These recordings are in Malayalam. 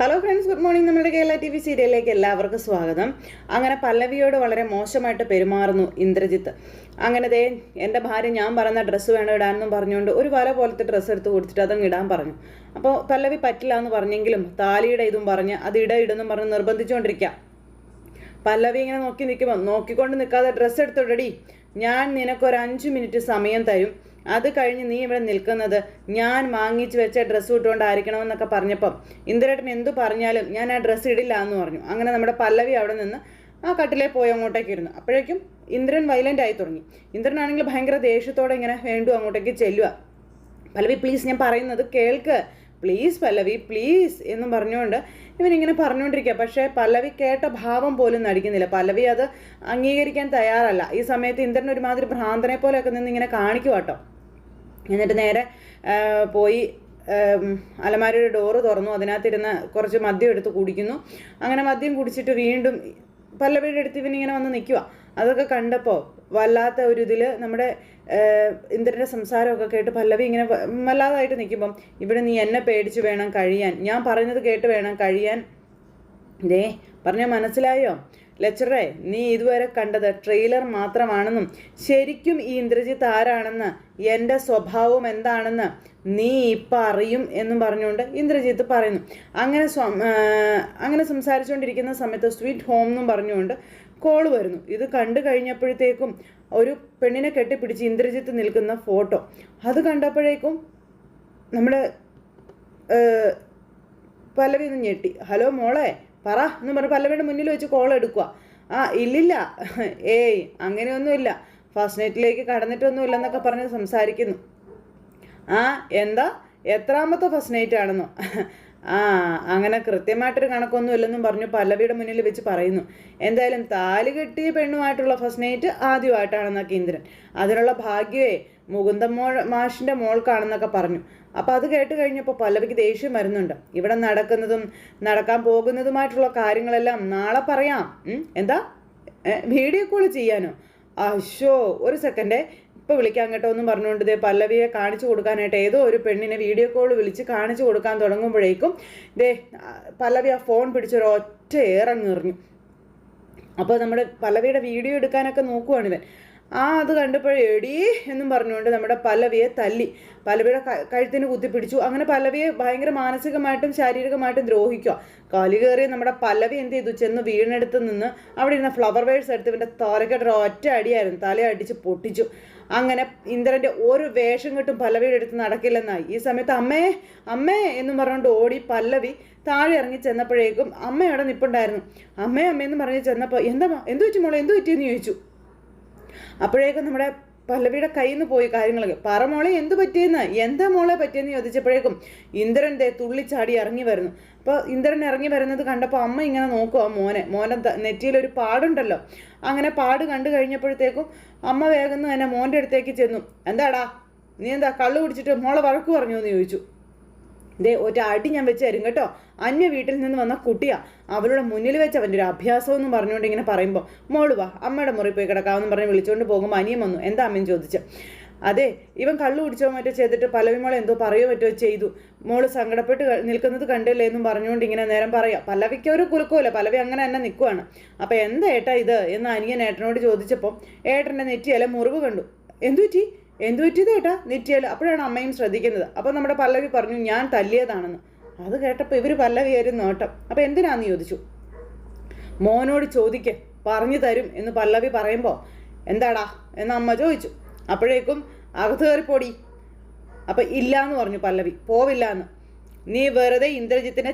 Hello friends, good morning. നമ്മുടെ കേരള ടി വി സീരിയലിലേക്ക് എല്ലാവർക്കും സ്വാഗതം. അങ്ങനെ പല്ലവിയോട് വളരെ മോശമായിട്ട് പെരുമാറുന്നു ഇന്ദ്രജിത്ത്. അങ്ങനെ ദേ എൻ്റെ ഭാര്യ ഞാൻ പറയുന്ന ഡ്രസ്സ് വേണം ഇടാനെന്നും പറഞ്ഞുകൊണ്ട് ഒരു വല പോലത്തെ ഡ്രസ്സ് എടുത്ത് കൊടുത്തിട്ട് അതങ്ങ് ഇടാൻ പറഞ്ഞു. അപ്പോൾ പല്ലവി പറ്റില്ല എന്ന് പറഞ്ഞെങ്കിലും താലിയുടെ ഇതും പറഞ്ഞ് അത് ഇടുന്നും പറഞ്ഞ് നിർബന്ധിച്ചുകൊണ്ടിരിക്കുക. പല്ലവി ഇങ്ങനെ നോക്കിക്കൊണ്ട് നിൽക്കാതെ ഡ്രസ്സ് എടുത്തോടടി, ഞാൻ നിനക്കൊരു 5 മിനിറ്റ് സമയം തരും, അത് കഴിഞ്ഞ് നീ ഇവിടെ നിൽക്കുന്നത് ഞാൻ വാങ്ങിച്ചു വെച്ച ഡ്രസ്സ് ഇട്ടുകൊണ്ടായിരിക്കണമെന്നൊക്കെ പറഞ്ഞപ്പം ഇന്ദ്രേട്ടൻ എന്തു പറഞ്ഞാലും ഞാൻ ആ ഡ്രസ്സ് ഇടില്ല എന്ന് പറഞ്ഞു. അങ്ങനെ നമ്മുടെ പല്ലവി അവിടെ നിന്ന് ആ കട്ടിലേ പോയി അങ്ങോട്ടേക്ക് ഇരുന്നു. അപ്പോഴേക്കും ഇന്ദ്രൻ വയലൻ്റ് ആയി തുടങ്ങി. ഇന്ദ്രനാണെങ്കിൽ ഭയങ്കര ദേഷ്യത്തോടെ ഇങ്ങനെ വേണ്ടു അങ്ങോട്ടേക്ക് ചെല്ലുക. പല്ലവി പ്ലീസ്, ഞാൻ പറയുന്നത് കേൾക്ക്, പ്ലീസ് പല്ലവി പ്ലീസ് എന്നും പറഞ്ഞുകൊണ്ട് ഇവനിങ്ങനെ പറഞ്ഞുകൊണ്ടിരിക്കുക. പക്ഷേ പല്ലവി കേട്ട ഭാവം പോലും നടിക്കുന്നില്ല. പല്ലവി അത് അംഗീകരിക്കാൻ തയ്യാറല്ല. ഈ സമയത്ത് ഇന്ദ്രൻ ഒരുമാതിരി ഭ്രാന്തനെ പോലെയൊക്കെ നിന്ന് ഇങ്ങനെ കാണിക്കുക കേട്ടോ. എന്നിട്ട് നേരെ പോയി അലമാരയുടെ ഡോറ് തുറന്നു. അതിനകത്തിരുന്ന് കുറച്ച് മദ്യം എടുത്ത് കുടിക്കുന്നു. അങ്ങനെ മദ്യം കുടിച്ചിട്ട് വീണ്ടും പല്ലവിയുടെ അടുത്ത് ഇവനിങ്ങനെ വന്ന് നിൽക്കുക. അതൊക്കെ കണ്ടപ്പോൾ വല്ലാത്ത ഒരു ഇതിൽ നമ്മുടെ ഇന്ദ്രൻ്റെ സംസാരമൊക്കെ കേട്ട് പല്ലവി ഇങ്ങനെ വല്ലാതായിട്ട് നിൽക്കുമ്പം ഇവിടെ നീ എന്നെ പേടിച്ച് വേണം കഴിയാൻ, ഞാൻ പറയുന്നത് കേട്ട് വേണം കഴിയാൻ. ദേ പറഞ്ഞാൽ മനസ്സിലായോ ലെക്ചറേ, നീ ഇതുവരെ കണ്ടത് ട്രെയിലർ മാത്രമാണെന്നും ശരിക്കും ഈ ഇന്ദ്രജിത്ത് ആരാണെന്ന് എൻ്റെ സ്വഭാവം എന്താണെന്ന് നീ ഇപ്പം അറിയും എന്നും പറഞ്ഞുകൊണ്ട് ഇന്ദ്രജിത്ത് പറയുന്നു. അങ്ങനെ സംസാരിച്ചുകൊണ്ടിരിക്കുന്ന സമയത്ത് സ്വീറ്റ് ഹോം എന്നും പറഞ്ഞുകൊണ്ട് കോള് വരുന്നു. ഇത് കണ്ടു കഴിഞ്ഞപ്പോഴത്തേക്കും ഒരു പെണ്ണിനെ കെട്ടിപ്പിടിച്ച് ഇന്ദ്രജിത്ത് നിൽക്കുന്ന ഫോട്ടോ അത് കണ്ടപ്പോഴേക്കും നമ്മുടെ പല്ലവി ഒന്ന് ഞെട്ടി. ഹലോ മോളെ പറ എന്ന് പറഞ്ഞ് പല്ലവിയുടെ മുന്നിൽ വെച്ച് കോൾ എടുക്കുക. ഇല്ലില്ല, ഏയ് അങ്ങനെയൊന്നുമില്ല, ഫസ്റ്റ് നൈറ്റിലേക്ക് കടന്നിട്ടൊന്നുമില്ല എന്നൊക്കെ പറഞ്ഞ് സംസാരിക്കുന്നു. എന്താ എത്രാമത്തെ ഫസ്റ്റ് നൈറ്റ് ആണെന്നോ? അങ്ങനെ കൃത്യമായിട്ടൊരു കണക്കൊന്നും ഇല്ലെന്നും പറഞ്ഞു പല്ലവിയുടെ മുന്നിൽ വെച്ച് പറയുന്നു. എന്തായാലും താലി കെട്ടിയ പെണ്ണുമായിട്ടുള്ള ഫസ്റ്റ് നൈറ്റ് ആദ്യമായിട്ടാണെന്നൊക്കെ ഇന്ദ്രൻ. അതിനുള്ള ഭാഗ്യമേ മുകുന്ദൻ മാഷിൻ്റെ മോൾക്കാണെന്നൊക്കെ പറഞ്ഞു. അപ്പോൾ അത് കേട്ട് കഴിഞ്ഞപ്പോൾ പല്ലവിക്ക് ദേഷ്യം വരുന്നുണ്ട്. ഇവിടെ നടക്കുന്നതും നടക്കാൻ പോകുന്നതുമായിട്ടുള്ള കാര്യങ്ങളെല്ലാം നാളെ പറയാം. എന്താ വീഡിയോ കോൾ ചെയ്യാനോ? അശോ ഒരു സെക്കൻഡേ, ഇപ്പോൾ വിളിക്കാൻ കേട്ടോ എന്നും പറഞ്ഞുകൊണ്ട് ദേ പല്ലവിയെ കാണിച്ചു കൊടുക്കാനായിട്ട് ഏതോ ഒരു പെണ്ണിനെ വീഡിയോ കോൾ വിളിച്ച് കാണിച്ചു കൊടുക്കാൻ തുടങ്ങുമ്പോഴേക്കും ദേ പല്ലവി ആ ഫോൺ പിടിച്ചൊരു ഒറ്റ ഏറങ്ങെറിഞ്ഞു. അപ്പോൾ നമ്മുടെ പല്ലവിയുടെ വീഡിയോ എടുക്കാനൊക്കെ നോക്കുവാണിവൻ. അത് കണ്ടപ്പോഴേ എടീ എന്നും പറഞ്ഞുകൊണ്ട് നമ്മുടെ പല്ലവിയെ തല്ലി പല്ലവിയുടെ കഴുത്തിന് കുത്തിപ്പിടിച്ചു. അങ്ങനെ പല്ലവിയെ ഭയങ്കര മാനസികമായിട്ടും ശാരീരികമായിട്ടും ദ്രോഹിക്കുക. കാലി കയറിയ നമ്മുടെ പല്ലവി എന്ത് ചെയ്തു, ചെന്ന് വീണെടുത്ത് നിന്ന് അവിടെ ഇരുന്ന ഫ്ലവർ വേഴ്സ് എടുത്ത് ഇവൻ്റെ തലക്കെട്ടൊരു ഒറ്റ അടിയായിരുന്നു, തലയടിച്ച് പൊട്ടിച്ചു. അങ്ങനെ ഇന്ദ്രൻ്റെ ഒരു വേഷം കെട്ടും പല്ലവിയുടെ അടുത്ത് നടക്കില്ലെന്നായി. ഈ സമയത്ത് അമ്മേ അമ്മേ എന്നും പറഞ്ഞുകൊണ്ട് ഓടി പല്ലവി താഴെ ഇറങ്ങി ചെന്നപ്പോഴേക്കും അമ്മ അവിടെ നിൽപ്പുണ്ടായിരുന്നു. അമ്മേ അമ്മയെന്ന് പറഞ്ഞ് ചെന്നപ്പോൾ എന്തു പറ്റി മോളെ, എന്തു പറ്റിയെന്ന് ചോദിച്ചു. അപ്പോഴേക്കും നമ്മുടെ പല്ലവിയുടെ കയ്യിൽ നിന്ന് പോയി കാര്യങ്ങളൊക്കെ. പറ മോളെ എന്ത് പറ്റിയെന്ന്, എന്താ മോളെ പറ്റിയെന്ന് ചോദിച്ചപ്പോഴേക്കും ഇന്ദ്രൻ തുള്ളിച്ചാടി ഇറങ്ങി വരുന്നു. അപ്പോൾ ഇന്ദ്രൻ ഇറങ്ങി വരുന്നത് കണ്ടപ്പോൾ അമ്മ ഇങ്ങനെ നോക്കുക മോനെ നെറ്റിയിലൊരു പാടുണ്ടല്ലോ. അങ്ങനെ പാട് കണ്ടു കഴിഞ്ഞപ്പോഴത്തേക്കും അമ്മ വേഗം തന്നെ മോൻ്റെ അടുത്തേക്ക് ചെന്നു. എന്താടാ നീ എന്താ കള്ളു കുടിച്ചിട്ട് മോളെ വഴക്ക് പറഞ്ഞു എന്ന് ചോദിച്ചു. ഒറ്റ അടി ഞാൻ വെച്ച് തരും കേട്ടോ, അന്യ വീട്ടിൽ നിന്ന് വന്ന കുട്ടിയാ, അവളുടെ മുന്നിൽ വെച്ച് അവൻ്റെ ഒരു അഭ്യാസം എന്നും പറഞ്ഞുകൊണ്ട് ഇങ്ങനെ പറയുമ്പോൾ മോള് വാ അമ്മയുടെ മുറി പോയി കിടക്കാമെന്ന് പറഞ്ഞ് വിളിച്ചുകൊണ്ട് പോകുമ്പോൾ അനിയൻ വന്നു. എന്താ അമ്മയും ചോദിച്ചു. അതെ ഇവൻ കള്ളു കുടിച്ചോ മറ്റോ ചെയ്തിട്ട് പല്ലവി മോളെ എന്തോ പറയോ മറ്റോ ചെയ്തു, മോള് സങ്കടപ്പെട്ട് നിൽക്കുന്നത് കണ്ടില്ലേ എന്നും പറഞ്ഞുകൊണ്ട് ഇങ്ങനെ നേരം പറയാം. പല്ലവിക്ക് ഒരു കുലുക്കുമല്ല, പല്ലവി അങ്ങനെ തന്നെ നിൽക്കുവാണ്. അപ്പം എന്താ ഏട്ടാ ഇത് എന്ന് അനിയൻ ഏട്ടനോട് ചോദിച്ചപ്പോൾ ഏട്ടൻ്റെ നെറ്റിയല്ല മുറിവ് കണ്ടു. എന്തു പറ്റിയത് ഏട്ടാ നെറ്റിയല്ല? അപ്പോഴാണ് അമ്മയും ശ്രദ്ധിക്കുന്നത്. അപ്പോൾ നമ്മുടെ പല്ലവി പറഞ്ഞു ഞാൻ തല്ലിയതാണെന്ന്. അത് കേട്ടപ്പോൾ ഇവർ പല്ലവിയായിരുന്നു നോട്ടം. അപ്പോൾ എന്തിനാന്ന് ചോദിച്ചു. മോനോട് ചോദിക്ക് പറഞ്ഞു തരും എന്ന് പല്ലവി പറയുമ്പോൾ എന്താടാ എന്ന് അമ്മ ചോദിച്ചു. അപ്പോഴേക്കും അകത്ത് കയറിപ്പോടി. അപ്പം ഇല്ലയെന്ന് പറഞ്ഞു പല്ലവി, പോവില്ല എന്ന്. നീ വെറുതെ ഇന്ദ്രജിത്തിനെ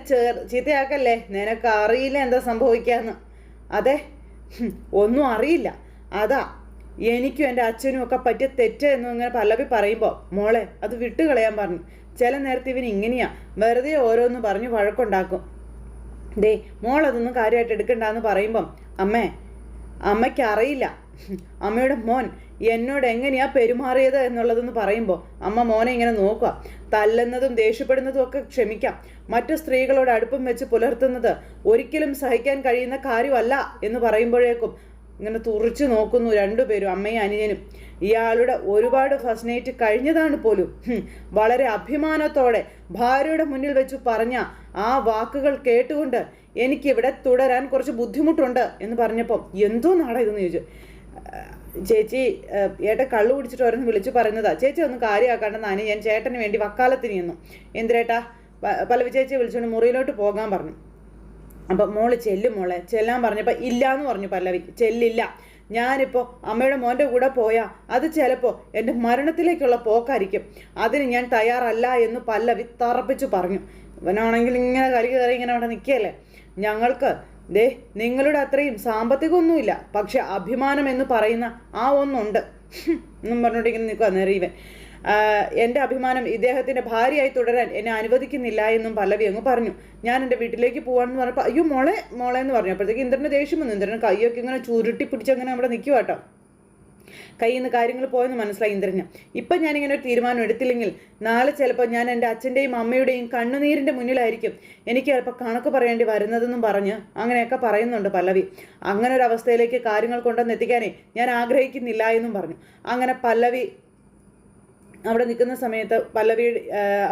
ചീത്തയാക്കല്ലേ, നിനക്ക് അറിയില്ല എന്താ സംഭവിക്കാന്ന്. അതെ ഒന്നും അറിയില്ല, അതാ എനിക്കും എൻ്റെ അച്ഛനും ഒക്കെ പറ്റിയ തെറ്റ് എന്ന് ഇങ്ങനെ പല്ലവി പറയുമ്പോൾ മോളെ അത് വിട്ടുകളയാൻ പറഞ്ഞു. ചില നേരത്തെ ഇവൻ ഇങ്ങനെയാ, വെറുതെ ഓരോന്ന് പറഞ്ഞ് വഴക്കുണ്ടാക്കും. മോളതൊന്നും കാര്യമായിട്ട് എടുക്കണ്ടെന്ന് പറയുമ്പം അമ്മയ്ക്ക് അറിയില്ല അമ്മയുടെ മോൻ എന്നോട് എങ്ങനെയാ പെരുമാറിയത് എന്നുള്ളതെന്ന് പറയുമ്പോൾ അമ്മ മോനെ ഇങ്ങനെ നോക്കുക. തല്ലുന്നതും ദേഷ്യപ്പെടുന്നതും ഒക്കെ ക്ഷമിക്കാം, മറ്റു സ്ത്രീകളോട് അടുപ്പം വെച്ച് പുലർത്തുന്നത് ഒരിക്കലും സഹിക്കാൻ കഴിയുന്ന കാര്യമല്ല എന്ന് പറയുമ്പോഴേക്കും ഇങ്ങനെ തുറിച്ചു നോക്കുന്നു രണ്ടുപേരും, അമ്മയും അനുജനും. ഇയാളുടെ ഒരുപാട് ഫസ്റ്റ് നൈറ്റ് കഴിഞ്ഞതാണ് പോലും. വളരെ അഭിമാനത്തോടെ ഭാര്യയുടെ മുന്നിൽ വെച്ച് പറഞ്ഞ ആ വാക്കുകൾ കേട്ടുകൊണ്ട് എനിക്കിവിടെ തുടരാൻ കുറച്ച് ബുദ്ധിമുട്ടുണ്ട് എന്ന് പറഞ്ഞപ്പം എന്തോ നാടാ ഇതെന്ന് ചോദിച്ചു. ചേച്ചി ഏട്ടൻ കള്ളു കുടിച്ചിട്ട് ഓരോന്ന് വിളിച്ചു പറയുന്നതാ, ചേച്ചി ഒന്നും കാര്യമാക്കാണ്ടെന്നാണ് ഞാൻ ചേട്ടന് വേണ്ടി വക്കാലത്തിന് ചെന്നു. എന്തിനേട്ടാ? പല്ലവി ചേച്ചിയെ വിളിച്ചുകൊണ്ട് മുറിയിലോട്ട് പോകാൻ പറഞ്ഞു. അപ്പം മോള് ചെല്ലും മോളെ ചെല്ലാൻ പറഞ്ഞപ്പോൾ ഇല്ലയെന്ന് പറഞ്ഞു പല്ലവി. ചെല്ലില്ല, ഞാനിപ്പോൾ അമ്മയുടെ മോൻ്റെ കൂടെ പോയാൽ അത് ചിലപ്പോൾ എൻ്റെ മരണത്തിലേക്കുള്ള പോക്കായിരിക്കും, അതിന് ഞാൻ തയ്യാറല്ല എന്ന് പല്ലവി തറപ്പിച്ചു പറഞ്ഞു. ഇവനാണെങ്കിൽ ഇങ്ങനെ കലി കയറി ഇങ്ങനെ അവിടെ നിൽക്കുകയല്ലേ. ഞങ്ങൾക്ക് നിങ്ങളുടെ അത്രയും സാമ്പത്തികമൊന്നുമില്ല, പക്ഷെ അഭിമാനം എന്ന് പറയുന്ന ആ ഒന്നുണ്ട് എന്നും പറഞ്ഞോണ്ട് ഇങ്ങനെ നിൽക്കുക നേരം ഇവൻ. എൻ്റെ അഭിമാനം ഇദ്ദേഹത്തിൻ്റെ ഭാര്യയായി തുടരാൻ എന്നെ അനുവദിക്കുന്നില്ല എന്നും പല്ലവി അങ്ങ് പറഞ്ഞു. ഞാൻ എൻ്റെ വീട്ടിലേക്ക് പോകാമെന്ന് പറഞ്ഞപ്പോൾ അയ്യോ മോളെ എന്ന് പറഞ്ഞു. അപ്പോഴത്തേക്ക് ഇന്ദ്രന് ദേഷ്യം വന്നു. ഇന്ദ്രൻ കൈയൊക്കെ ഇങ്ങനെ ചുരുട്ടി പിടിച്ചങ്ങനെ അവിടെ നിൽക്കുക കേട്ടോ. കയ്യിൽ നിന്ന് കാര്യങ്ങൾ പോയെന്ന് മനസ്സിലായി ഇന്ദ്രന്. ഇപ്പം ഞാനിങ്ങനെ ഒരു തീരുമാനം എടുത്തില്ലെങ്കിൽ നാളെ ചിലപ്പോൾ ഞാൻ എൻ്റെ അച്ഛൻ്റെയും അമ്മയുടെയും കണ്ണുനീരിൻ്റെ മുന്നിലായിരിക്കും എനിക്ക് ചിലപ്പോൾ കണക്ക് പറയേണ്ടി വരുന്നതെന്നും പറഞ്ഞ് അങ്ങനെയൊക്കെ പറയുന്നുണ്ട് പല്ലവി. അങ്ങനെ ഒരു അവസ്ഥയിലേക്ക് കാര്യങ്ങൾ കൊണ്ടുവന്ന് എത്തിക്കാനേ ഞാൻ ആഗ്രഹിക്കുന്നില്ല എന്നും പറഞ്ഞു. അങ്ങനെ പല്ലവി അവിടെ നിൽക്കുന്ന സമയത്ത് പല്ലവി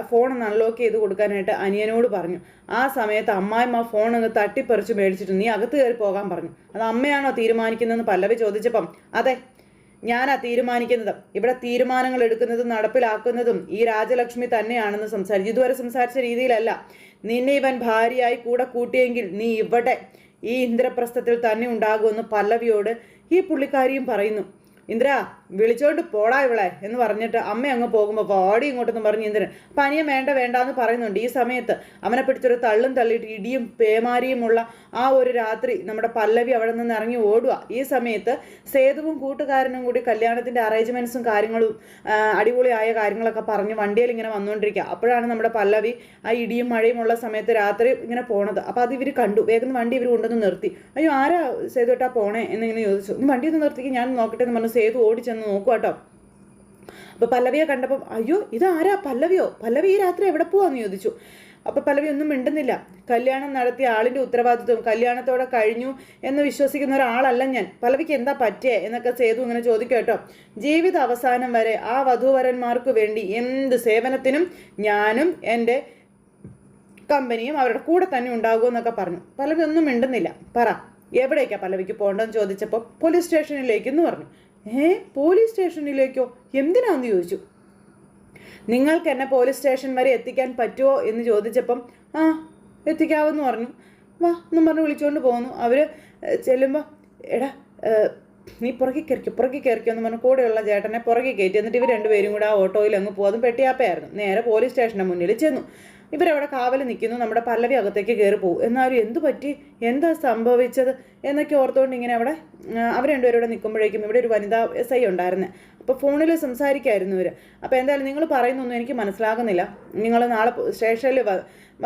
ഫോൺ ഒന്ന് അൺലോക്ക് ചെയ്ത് കൊടുക്കാനായിട്ട് അനിയനോട് പറഞ്ഞു. ആ സമയത്ത് അമ്മായിമ്മ ഫോൺ അങ്ങ് തട്ടിപ്പറിച്ച് മേടിച്ചിട്ട് നീ അകത്ത് കയറി പോകാൻ പറഞ്ഞു. അത് അമ്മയാണോ തീരുമാനിക്കുന്നതെന്ന് പല്ലവി ചോദിച്ചപ്പം അതെ ഞാനാ തീരുമാനിക്കുന്നത്, ഇവിടെ തീരുമാനങ്ങൾ എടുക്കുന്നതും നടപ്പിലാക്കുന്നതും ഈ രാജലക്ഷ്മി തന്നെയാണെന്ന് സംസാരിച്ചു. ഇതുവരെ സംസാരിച്ച രീതിയിലല്ല. നിന്നെ ഇവൻ ഭാര്യയായി കൂടെ കൂട്ടിയെങ്കിൽ നീ ഇവിടെ ഈ ഇന്ദ്രപ്രസ്ഥത്തിൽ തന്നെ ഉണ്ടാകുമെന്ന് പല്ലവിയോട് ഈ പുള്ളിക്കാരിയും പറയുന്നു. ഇന്ദ്ര വിളിച്ചോണ്ട് പോടാ ഇവളെ എന്ന് പറഞ്ഞിട്ട് അമ്മ അങ്ങ് പോകുമ്പോൾ പാടി ഇങ്ങോട്ടെന്ന് പറഞ്ഞ് ഇന്ദ്രൻ പനിയം വേണ്ട എന്ന് പറയുന്നുണ്ട്. ഈ സമയത്ത് അവനെ പിടിച്ചൊരു തള്ളും തള്ളിയിട്ട് ഇടിയും പേമാരിയുമുള്ള ആ ഒരു രാത്രി നമ്മുടെ പല്ലവി അവിടെ നിന്ന് ഇറങ്ങി ഓടുക. ഈ സമയത്ത് സേതുവും കൂട്ടുകാരനും കൂടി കല്യാണത്തിൻ്റെ അറേഞ്ച്മെൻറ്റ്സും കാര്യങ്ങളും അടിപൊളിയായ കാര്യങ്ങളൊക്കെ പറഞ്ഞ് വണ്ടിയിൽ ഇങ്ങനെ വന്നുകൊണ്ടിരിക്കുക. അപ്പോഴാണ് നമ്മുടെ പല്ലവി ആ ഇടിയും മഴയും ഉള്ള സമയത്ത് രാത്രി ഇങ്ങനെ പോണത്. അപ്പോൾ അത് ഇവർ കണ്ടു. വേഗം വണ്ടി ഇവർ കൊണ്ടൊന്ന് നിർത്തി. അയ്യോ ആരാ സേതുട്ടാ പോണേ എന്നിങ്ങനെ ചോദിച്ചു. വണ്ടി ഒന്ന് നിർത്തിക്ക് ഞാൻ നോക്കട്ടെ എന്ന് പറഞ്ഞു സേതു ഓടിച്ചെന്ന് നോക്കുക കേട്ടോ. അപ്പൊ പല്ലവിയെ കണ്ടപ്പം അയ്യോ ഇതാരാ പല്ലവി ഈ രാത്രി എവിടെ പോവാന്ന് ചോദിച്ചു. അപ്പൊ പല്ലവി ഒന്നും മിണ്ടുന്നില്ല. കല്യാണം നടത്തിയ ആളിന്റെ ഉത്തരവാദിത്വം കല്യാണത്തോടെ കഴിഞ്ഞു എന്ന് വിശ്വസിക്കുന്ന ഒരാളല്ല ഞാൻ. പല്ലവിക്ക് എന്താ പറ്റിയേ എന്നൊക്കെ സേതു ഇങ്ങനെ ചോദിക്കും കേട്ടോ. ജീവിത അവസാനം വരെ ആ വധൂവരന്മാർക്ക് വേണ്ടി എന്ത് സേവനത്തിനും ഞാനും എൻ്റെ കമ്പനിയും അവരുടെ കൂടെ തന്നെ ഉണ്ടാകുമെന്നൊക്കെ പറഞ്ഞു. പല്ലവി ഒന്നും മിണ്ടുന്നില്ല. പറ എവിടേക്കാ പല്ലവിക്ക് പോകേണ്ടതെന്ന് ചോദിച്ചപ്പോൾ പോലീസ് സ്റ്റേഷനിലേക്കെന്ന് പറഞ്ഞു. പോലീസ് സ്റ്റേഷനിലേക്കോ? എന്തിനാന്ന് ചോദിച്ചു. നിങ്ങൾക്ക് എന്നെ പോലീസ് സ്റ്റേഷൻ വരെ എത്തിക്കാൻ പറ്റുമോ എന്ന് ചോദിച്ചപ്പം എത്തിക്കാവെന്ന് പറഞ്ഞു. വാ എന്നും പറഞ്ഞ് വിളിച്ചുകൊണ്ട് പോകുന്നു. അവർ ചെല്ലുമ്പോൾ എടാ നീ പുറകെ കയറിക്കോ എന്ന് പറഞ്ഞ് കൂടെയുള്ള ചേട്ടനെ പുറകെ കയറ്റി. എന്നിട്ട് ഇവർ രണ്ടുപേരും കൂടെ ആ ഓട്ടോയിൽ അങ്ങ് പോകും. അതും പെട്ടിയാപ്പയായിരുന്നു. നേരെ പോലീസ് സ്റ്റേഷൻ്റെ മുന്നിൽ ചെന്നു. ഇവരവിടെ കാവൽ നിൽക്കുന്നു. നമ്മുടെ പല്ലവി അകത്തേക്ക് കയറി പോകും. എന്നാലും എന്തു പറ്റി, എന്താ സംഭവിച്ചത് എന്നൊക്കെ ഓർത്തുകൊണ്ട് ഇങ്ങനെ അവിടെ അവർ രണ്ടുപേരും ഇവിടെ നിൽക്കുമ്പോഴേക്കും ഇവിടെ ഒരു വനിതാ SI ഉണ്ടായിരുന്നു. അപ്പോൾ ഫോണിൽ സംസാരിക്കായിരുന്നു ഇവർ. അപ്പോൾ എന്തായാലും നിങ്ങൾ പറയുന്നൊന്നും എനിക്ക് മനസ്സിലാകുന്നില്ല, നിങ്ങൾ നാളെ സ്റ്റേഷനിൽ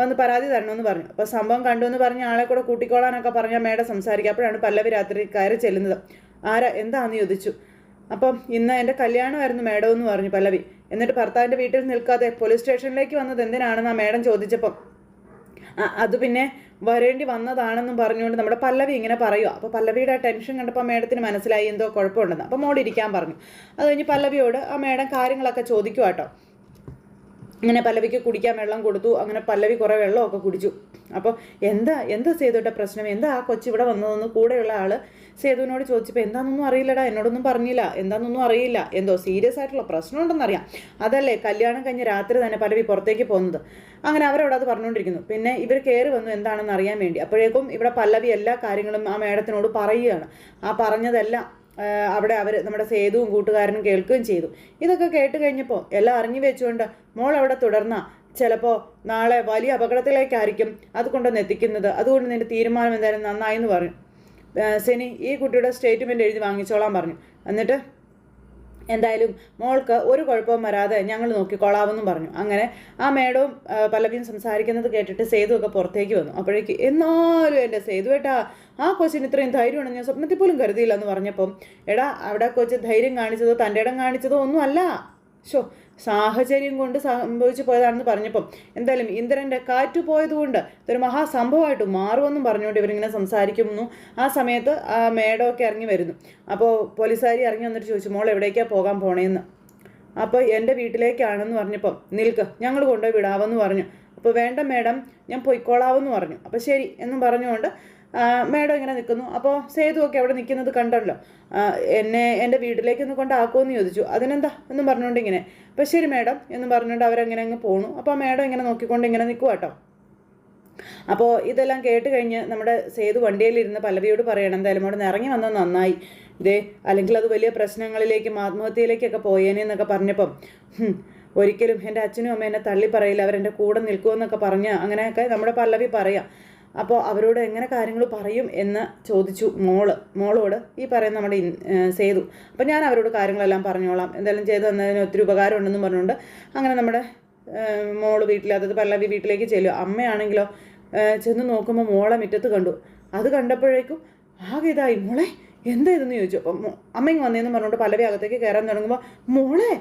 വന്ന് പരാതി തരണമെന്ന് പറഞ്ഞു. അപ്പോൾ സംഭവം കണ്ടു എന്ന് പറഞ്ഞ് ആളെ കൂടെ കൂട്ടിക്കോളാനൊക്കെ പറഞ്ഞാൽ മേഡം സംസാരിക്കുക. അപ്പോഴാണ് പല്ലവി രാത്രി കയറി ചെല്ലുന്നത്. ആരാ എന്താന്ന് ചോദിച്ചു. അപ്പം ഇന്ന് എൻ്റെ കല്യാണമായിരുന്നു മേഡം എന്ന് പറഞ്ഞു പല്ലവി. എന്നിട്ട് ഭർത്താവിൻ്റെ വീട്ടിൽ നിൽക്കാതെ പോലീസ് സ്റ്റേഷനിലേക്ക് വന്നത് എന്തിനാണെന്ന് ആ മേഡം ചോദിച്ചപ്പം അത് പിന്നെ വരേണ്ടി വന്നതാണെന്നും പറഞ്ഞുകൊണ്ട് നമ്മുടെ പല്ലവി ഇങ്ങനെ പറയുക. അപ്പോൾ പല്ലവിയുടെ ആ ടെൻഷൻ കണ്ടപ്പോൾ മേഡത്തിന് മനസ്സിലായി എന്തോ കുഴപ്പമുണ്ടെന്ന്. അപ്പോൾ മോളിരിക്കാൻ പറഞ്ഞു. അത് കഴിഞ്ഞ് പല്ലവിയോട് ആ മേഡം കാര്യങ്ങളൊക്കെ ചോദിക്കുക കേട്ടോ. അങ്ങനെ പല്ലവിക്ക് കുടിക്കാൻ വെള്ളം കൊടുത്തു. അങ്ങനെ പല്ലവി കുറേ വെള്ളമൊക്കെ കുടിച്ചു. അപ്പോൾ എന്താ സേതുവിൻ്റെ പ്രശ്നം, എന്താ ആ കൊച്ചു ഇവിടെ വന്നതെന്ന് കൂടെയുള്ള ആൾ സേതുവിനോട് ചോദിച്ചപ്പോൾ എന്താണെന്നൊന്നും അറിയില്ലടാ, എന്നോടൊന്നും പറഞ്ഞില്ല, എന്താണെന്നൊന്നും അറിയില്ല, എന്തോ സീരിയസ് ആയിട്ടുള്ള പ്രശ്നമുണ്ടെന്നറിയാം, അതല്ലേ കല്യാണം കഴിഞ്ഞ് രാത്രി തന്നെ പല്ലവി പുറത്തേക്ക് പോകുന്നത്. അങ്ങനെ അവരവിടെ അത് പറഞ്ഞുകൊണ്ടിരിക്കുന്നു. പിന്നെ ഇവർ കയറി വന്നു എന്താണെന്ന് അറിയാൻ വേണ്ടി. അപ്പോഴേക്കും ഇവിടെ പല്ലവി എല്ലാ കാര്യങ്ങളും ആ മേഡത്തിനോട് പറയുകയാണ്. ആ പറഞ്ഞതെല്ലാം അവിടെ അവർ നമ്മുടെ സേതുവും കൂട്ടുകാരനും കേൾക്കുകയും ചെയ്തു. ഇതൊക്കെ കേട്ട് കഴിഞ്ഞപ്പോൾ എല്ലാം അറിഞ്ഞു വെച്ചുകൊണ്ട് മോൾ അവിടെ തുടർന്നാൽ ചിലപ്പോൾ നാളെ വലിയ അപകടത്തിലേക്കായിരിക്കും അതുകൊണ്ടൊന്ന് എത്തിക്കുന്നത്. അതുകൊണ്ട് നിൻ്റെ തീരുമാനം എന്തായാലും നന്നായി എന്ന് പറഞ്ഞു. സെനി ഈ കുട്ടിയുടെ സ്റ്റേറ്റ്മെൻറ്റ് എഴുതി വാങ്ങിച്ചോളാൻ പറഞ്ഞു. എന്നിട്ട് എന്തായാലും മോൾക്ക് ഒരു കുഴപ്പവും വരാതെ ഞങ്ങൾ നോക്കിക്കോളാമെന്നും പറഞ്ഞു. അങ്ങനെ ആ മേഡവും പല്ലവിയും സംസാരിക്കുന്നത് കേട്ടിട്ട് സേതു ഒക്കെ പുറത്തേക്ക് വന്നു. അപ്പോഴേക്ക് എന്നാലും എൻ്റെ സേതു ഏട്ടാ ആ കൊച്ചിന് ഇത്രയും ധൈര്യമുണ്ടെന്ന് ഞാൻ സ്വപ്നത്തിൽ പോലും കരുതിയില്ല എന്ന് പറഞ്ഞപ്പം എടാ അവിടെ കൊച്ച് ധൈര്യം കാണിച്ചതോ തൻ്റെ ഇടം കാണിച്ചതോ ഒന്നും അല്ല. സാഹചര്യം കൊണ്ട് സംഭവിച്ചു പോയതാണെന്ന് പറഞ്ഞപ്പം എന്തായാലും ഇന്ദ്രൻ്റെ കാറ്റ് പോയതുകൊണ്ട് ഇതൊരു മഹാസംഭവമായിട്ട് മാറുമെന്നും പറഞ്ഞുകൊണ്ട് ഇവരിങ്ങനെ സംസാരിക്കുന്നു. ആ സമയത്ത് ആ മേഡമൊക്കെ ഇറങ്ങി വരുന്നു. അപ്പോൾ പോലീസുകാരി ഇറങ്ങി വന്നിട്ട് ചോദിച്ചു, മോൾ എവിടേക്കാണ് പോകാൻ പോണേന്ന്. അപ്പോൾ എൻ്റെ വീട്ടിലേക്കാണെന്ന് പറഞ്ഞപ്പം നിൽക്ക്, ഞങ്ങൾ കൊണ്ടുപോയി വിടാമെന്ന് പറഞ്ഞു. അപ്പോൾ വേണ്ട മേഡം, ഞാൻ പൊയ്ക്കോളാവെന്ന് പറഞ്ഞു. അപ്പോൾ ശരി എന്നും പറഞ്ഞുകൊണ്ട് മേഡം ഇങ്ങനെ നിൽക്കുന്നു. അപ്പോൾ സേതുവൊക്കെ അവിടെ നിൽക്കുന്നത് കണ്ടല്ലോ. എൻ്റെ വീട്ടിലേക്ക് ഒന്ന് കൊണ്ടാക്കുമെന്ന് ചോദിച്ചു. അതിനെന്താ എന്നും പറഞ്ഞുകൊണ്ട് ഇങ്ങനെ. അപ്പോൾ ശരി മേഡം എന്നും പറഞ്ഞുകൊണ്ട് അവരങ്ങനെ അങ്ങ് പോണു. അപ്പോൾ മേഡം ഇങ്ങനെ നോക്കിക്കൊണ്ട് ഇങ്ങനെ നിൽക്കുക കേട്ടോ. അപ്പോൾ ഇതെല്ലാം കേട്ട് കഴിഞ്ഞ് നമ്മുടെ സേതു വണ്ടിയിലിരുന്ന് പല്ലവിയോട് പറയണം, എന്തായാലും അവിടെ നിന്ന് ഇറങ്ങി വന്നത് നന്നായി, അല്ലെങ്കിൽ അത് വലിയ പ്രശ്നങ്ങളിലേക്കും ആത്മഹത്യയിലേക്കൊക്കെ പോയേനെന്നൊക്കെ പറഞ്ഞപ്പം ഒരിക്കലും എൻ്റെ അച്ഛനും അമ്മ എന്നെ തള്ളി പറയില്ല, അവരെൻ്റെ കൂടെ നിൽക്കുമെന്നൊക്കെ പറഞ്ഞ് അങ്ങനെയൊക്കെ നമ്മുടെ പല്ലവി പറയാം. അപ്പോൾ അവരോട് എങ്ങനെ കാര്യങ്ങൾ പറയും എന്ന് ചോദിച്ചു മോളോട് ഈ പറയുന്ന നമ്മുടെ സേതു. അപ്പോൾ ഞാൻ അവരോട് കാര്യങ്ങളെല്ലാം പറഞ്ഞോളാം, എന്തായാലും ചെയ്തു തന്നതിന് ഒത്തിരി ഉപകാരം ഉണ്ടെന്നും പറഞ്ഞുകൊണ്ട് അങ്ങനെ നമ്മുടെ മോള് അതായത് പല്ലവി വീട്ടിലേക്ക് ചെല്ലും. അമ്മയാണെങ്കിലോ ചെന്ന് നോക്കുമ്പോൾ മോളെ മുറ്റത്ത് കണ്ടു. അത് കണ്ടപ്പോഴേക്കും ആകെ ഇതായി, മോളെ എന്താ ഇതെന്ന് ചോദിച്ചു. അപ്പം അമ്മയും വന്നേന്ന് പറഞ്ഞുകൊണ്ട് പല്ലവി അകത്തേക്ക് കയറാൻ തുടങ്ങുമ്പോൾ മോളെ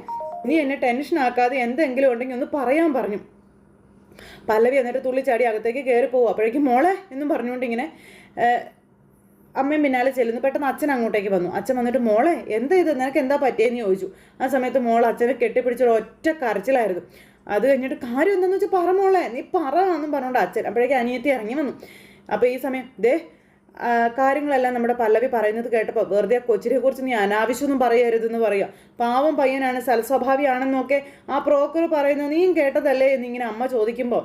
നീ എന്നെ ടെൻഷൻ ആക്കാതെ എന്തെങ്കിലും ഉണ്ടെങ്കിൽ ഒന്ന് പറയാൻ പറഞ്ഞു. പല്ലവി എന്നിട്ട് തുള്ളിച്ചാടി അകത്തേക്ക് കയറി പോകും. അപ്പോഴേക്കും മോളെ എന്നും പറഞ്ഞുകൊണ്ട് ഇങ്ങനെ അമ്മയും പിന്നാലെ ചെല്ലുന്നു. പെട്ടെന്ന് അച്ഛൻ അങ്ങോട്ടേക്ക് വന്നു. അച്ഛൻ വന്നിട്ട് മോളെ എന്താ ഇത്, നിനക്ക് എന്താ പറ്റിയെന്ന് ചോദിച്ചു. ആ സമയത്ത് മോൾ അച്ഛനെ കെട്ടിപ്പിടിച്ചൊരു ഒറ്റ കരച്ചിലായിരുന്നു. അത് കഴിഞ്ഞിട്ട് കാര്യം എന്താണെന്ന് വെച്ചാൽ പറ മോളെ, നീ പറ എന്നും പറഞ്ഞുകൊണ്ട് അച്ഛൻ. അപ്പോഴേക്കും അനിയത്തി ഇറങ്ങി വന്നു. അപ്പോൾ ഈ സമയം കാര്യങ്ങളെല്ലാം നമ്മുടെ പല്ലവി പറയുന്നത് കേട്ടപ്പോൾ വെറുതെ കൊച്ചിനെ കുറിച്ച് നീ അനാവശ്യമൊന്നും പറയരുതെന്ന് പറയുക. പാവം പയ്യനാണ്, സൽസ്വഭാവിയാണെന്നൊക്കെ ആ ബ്രോക്കർ പറയുന്നത് നീയും കേട്ടതല്ലേ എന്നിങ്ങനെ അമ്മ ചോദിക്കുമ്പോൾ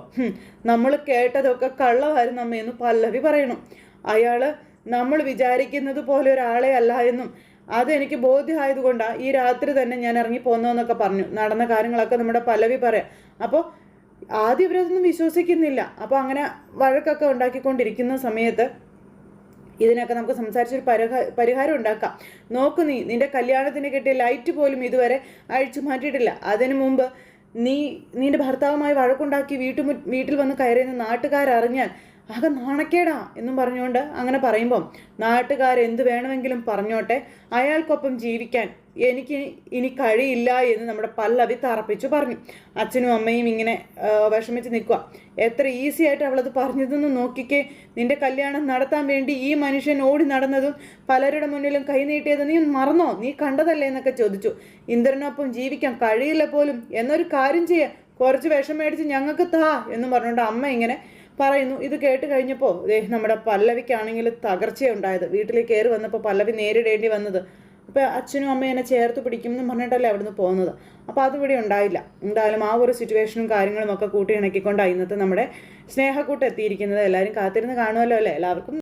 നമ്മൾ കേട്ടതൊക്കെ കള്ളമായിരുന്നു അമ്മയെന്ന് പല്ലവി പറയണം. അയാൾ നമ്മൾ വിചാരിക്കുന്നത് പോലെ ഒരാളെ അല്ല എന്നും അതെനിക്ക് ബോധ്യമായതുകൊണ്ടാണ് ഈ രാത്രി തന്നെ ഞാൻ ഇറങ്ങിപ്പോന്നതെന്നൊക്കെ പറഞ്ഞു. നടന്ന കാര്യങ്ങളൊക്കെ നമ്മുടെ പല്ലവി പറയാം. അപ്പോൾ ആദ്യം ഇവരതൊന്നും വിശ്വസിക്കുന്നില്ല. അപ്പോൾ അങ്ങനെ വഴക്കൊക്കെ ഉണ്ടാക്കിക്കൊണ്ടിരിക്കുന്ന സമയത്ത് ഇതിനൊക്കെ നമുക്ക് സംസാരിച്ചൊരു പരിഹാരം ഉണ്ടാക്കാം. നോക്കു, നിന്റെ കല്യാണത്തിന് കിട്ടിയ ലൈറ്റ് പോലും ഇതുവരെ അഴിച്ചു മാറ്റിയിട്ടില്ല. അതിനു മുമ്പ് നിന്റെ ഭർത്താവുമായി വഴക്കുണ്ടാക്കി വീട്ടിൽ വന്ന് കയറിയെന്ന് നാട്ടുകാരറിഞ്ഞാൽ ആകെ നാണക്കേടാ എന്നും പറഞ്ഞുകൊണ്ട് അങ്ങനെ പറയുമ്പം നാട്ടുകാരെന്ത് വേണമെങ്കിലും പറഞ്ഞോട്ടെ, അയാൾക്കൊപ്പം ജീവിക്കാൻ എനിക്ക് ഇനി കഴിയില്ല എന്ന് നമ്മുടെ പല്ലവി തറപ്പിച്ചു പറഞ്ഞു. അച്ഛനും അമ്മയും ഇങ്ങനെ വിഷമിച്ച് നിൽക്കുക. എത്ര ഈസി ആയിട്ട് അവളത് പറഞ്ഞതെന്ന് നോക്കിക്കേ. നിന്റെ കല്യാണം നടത്താൻ വേണ്ടി ഈ മനുഷ്യൻ ഓടി നടന്നതും പലരുടെ മുന്നിലും കൈ നീട്ടിയത് നീ മറന്നോ? നീ കണ്ടതല്ലേ എന്നൊക്കെ ചോദിച്ചു. ഇന്ദ്രനൊപ്പം ജീവിക്കാൻ കഴിയില്ല പോലും, എന്നൊരു കാര്യം ചെയ്യാം, കുറച്ച് വിഷം മേടിച്ച് ഞങ്ങൾക്ക് താ എന്നും പറഞ്ഞുകൊണ്ട് അമ്മ ഇങ്ങനെ പറയുന്നു. ഇത് കേട്ട് കഴിഞ്ഞപ്പോൾ നമ്മുടെ പല്ലവിക്കാണെങ്കിൽ തകർച്ചയുണ്ടായത്. വീട്ടിലേക്ക് കയറി വന്നപ്പോൾ പല്ലവി നേരിടേണ്ടി വന്നത്. അപ്പോൾ അച്ഛനും അമ്മയും എന്നെ ചേർത്ത് പിടിക്കുമെന്ന് പറഞ്ഞിട്ടല്ലേ അവിടുന്ന് പോകുന്നത്. അപ്പോൾ അതിവിടെ ഉണ്ടായില്ല. എന്തായാലും ആ ഒരു സിറ്റുവേഷനും കാര്യങ്ങളും ഒക്കെ കൂട്ടി ഇണക്കിക്കൊണ്ടാണ് ഇന്നത്തെ നമ്മുടെ സ്നേഹക്കൂട്ട് എത്തിയിരിക്കുന്നത്. എല്ലാവരും കാത്തിരുന്ന് കാണുമല്ലോ അല്ലേ. എല്ലാവർക്കും